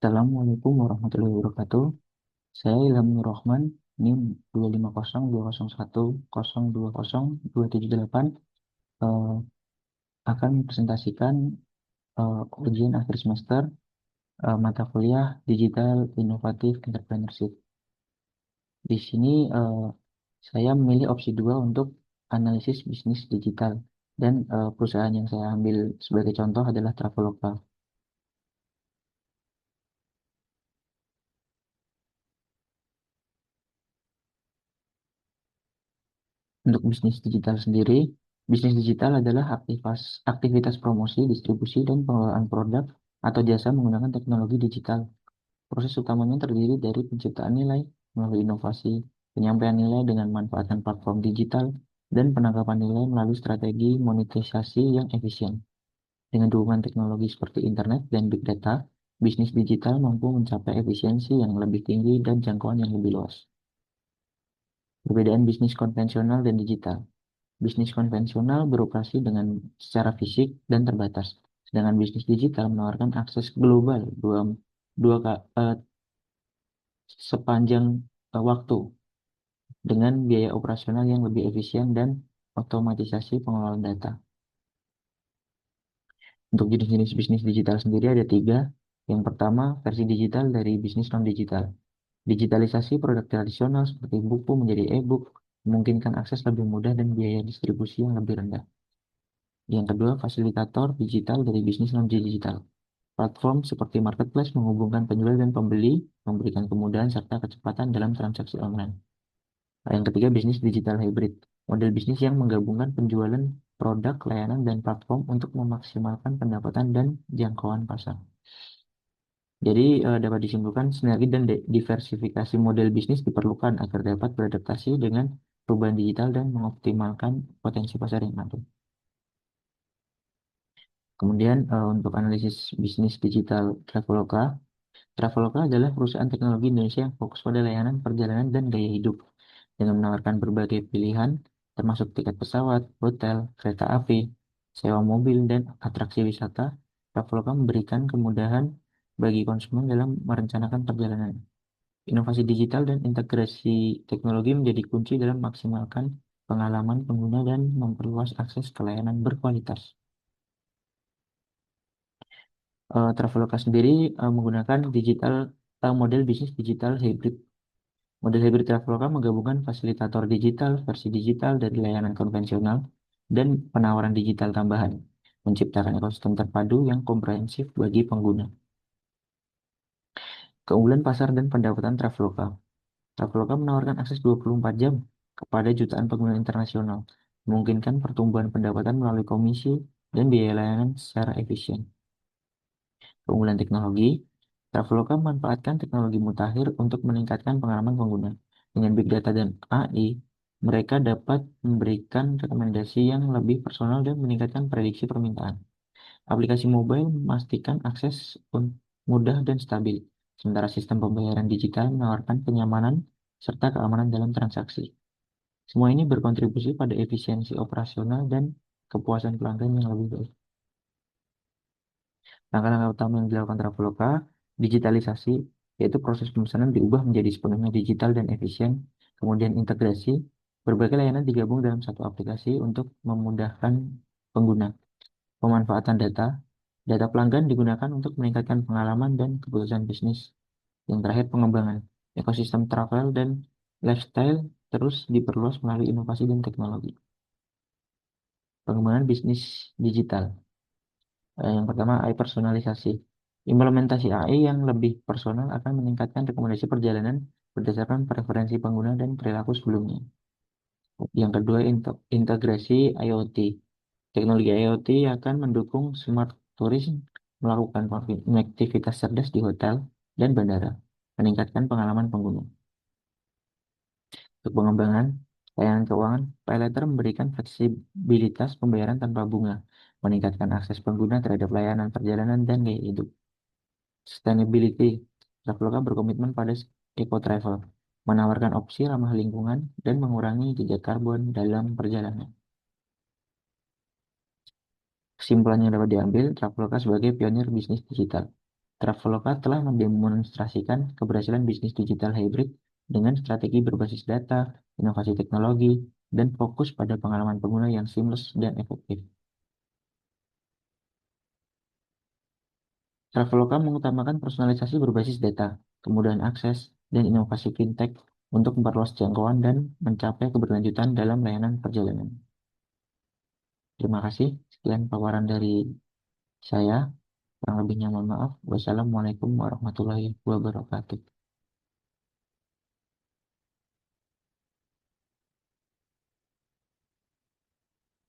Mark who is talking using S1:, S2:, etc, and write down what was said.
S1: Assalamualaikum warahmatullahi wabarakatuh. Saya Ilham Nur Rahman, NIM 25020102027 eh, akan mempresentasikan ujian akhir semester mata kuliah Digital Innovative Entrepreneurship. Di sini saya memilih opsi dua untuk analisis bisnis digital dan perusahaan yang saya ambil sebagai contoh adalah Traveloka. Untuk bisnis digital sendiri, bisnis digital adalah aktivitas promosi, distribusi, dan pengelolaan produk atau jasa menggunakan teknologi digital. Proses utamanya terdiri dari penciptaan nilai melalui inovasi, penyampaian nilai dengan manfaatkan platform digital, dan penangkapan nilai melalui strategi monetisasi yang efisien. Dengan dukungan teknologi seperti internet dan big data, bisnis digital mampu mencapai efisiensi yang lebih tinggi dan jangkauan yang lebih luas. Perbedaan bisnis konvensional dan digital. Bisnis konvensional beroperasi dengan secara fisik dan terbatas, sedangkan bisnis digital menawarkan akses global dua sepanjang waktu dengan biaya operasional yang lebih efisien dan otomatisasi pengelolaan data. Untuk jenis-jenis bisnis digital sendiri ada tiga. Yang pertama, versi digital dari bisnis non-digital. Digitalisasi produk tradisional seperti buku menjadi e-book memungkinkan akses lebih mudah dan biaya distribusi yang lebih rendah. Yang kedua, fasilitator digital dari bisnis non-digital. Platform seperti marketplace menghubungkan penjual dan pembeli, memberikan kemudahan serta kecepatan dalam transaksi online. Yang ketiga, bisnis digital hybrid. Model bisnis yang menggabungkan penjualan produk, layanan, dan platform untuk memaksimalkan pendapatan dan jangkauan pasar. Jadi, dapat disimpulkan sinergi dan diversifikasi model bisnis diperlukan agar dapat beradaptasi dengan perubahan digital dan mengoptimalkan potensi pasar yang ada. Kemudian, untuk analisis bisnis digital Traveloka, Traveloka adalah perusahaan teknologi Indonesia yang fokus pada layanan perjalanan dan gaya hidup. Dengan menawarkan berbagai pilihan, termasuk tiket pesawat, hotel, kereta api, sewa mobil, dan atraksi wisata, Traveloka memberikan kemudahan bagi konsumen dalam merencanakan perjalanan. Inovasi digital dan integrasi teknologi menjadi kunci dalam maksimalkan pengalaman pengguna dan memperluas akses ke layanan berkualitas. Traveloka sendiri menggunakan model bisnis digital hybrid. Model hybrid Traveloka menggabungkan fasilitator digital, versi digital dari layanan konvensional, dan penawaran digital tambahan, menciptakan ekosistem terpadu yang komprehensif bagi pengguna. Keunggulan pasar dan pendapatan Traveloka. Traveloka menawarkan akses 24 jam kepada jutaan pengguna internasional, memungkinkan pertumbuhan pendapatan melalui komisi dan biaya layanan secara efisien. Keunggulan teknologi, Traveloka memanfaatkan teknologi mutakhir untuk meningkatkan pengalaman pengguna. Dengan big data dan AI, mereka dapat memberikan rekomendasi yang lebih personal dan meningkatkan prediksi permintaan. Aplikasi mobile memastikan akses mudah dan stabil, sementara sistem pembayaran digital menawarkan kenyamanan serta keamanan dalam transaksi. Semua ini berkontribusi pada efisiensi operasional dan kepuasan pelanggan yang lebih baik. Langkah-langkah utama yang dilakukan Traveloka, digitalisasi, yaitu proses pemesanan diubah menjadi sepenuhnya digital dan efisien, kemudian integrasi, berbagai layanan digabung dalam satu aplikasi untuk memudahkan pengguna. Pemanfaatan data pelanggan digunakan untuk meningkatkan pengalaman dan keputusan bisnis. Yang terakhir, pengembangan. Ekosistem travel dan lifestyle terus diperluas melalui inovasi dan teknologi. Pengembangan bisnis digital. Yang pertama, AI personalisasi. Implementasi AI yang lebih personal akan meningkatkan rekomendasi perjalanan berdasarkan preferensi pengguna dan perilaku sebelumnya. Yang kedua, integrasi IoT. Teknologi IoT akan mendukung smart tourism, melakukan konektivitas cerdas di hotel dan bandara, meningkatkan pengalaman pengguna. Untuk pengembangan layanan keuangan, PayLater memberikan fleksibilitas pembayaran tanpa bunga, meningkatkan akses pengguna terhadap layanan perjalanan dan gaya hidup. Sustainability, Traveloka berkomitmen pada eco-travel, menawarkan opsi ramah lingkungan dan mengurangi jejak karbon dalam perjalanan. Kesimpulan yang dapat diambil, Traveloka sebagai pionir bisnis digital Traveloka telah mendemonstrasikan keberhasilan bisnis digital hybrid dengan strategi berbasis data, inovasi teknologi, dan fokus pada pengalaman pengguna yang seamless dan efektif. Traveloka mengutamakan personalisasi berbasis data, kemudahan akses, dan inovasi fintech untuk memperluas jangkauan dan mencapai keberlanjutan dalam layanan perjalanan. Terima kasih. Sekian paparan dari saya. Kurang lebihnya mohon maaf. Wassalamualaikum warahmatullahi wabarakatuh.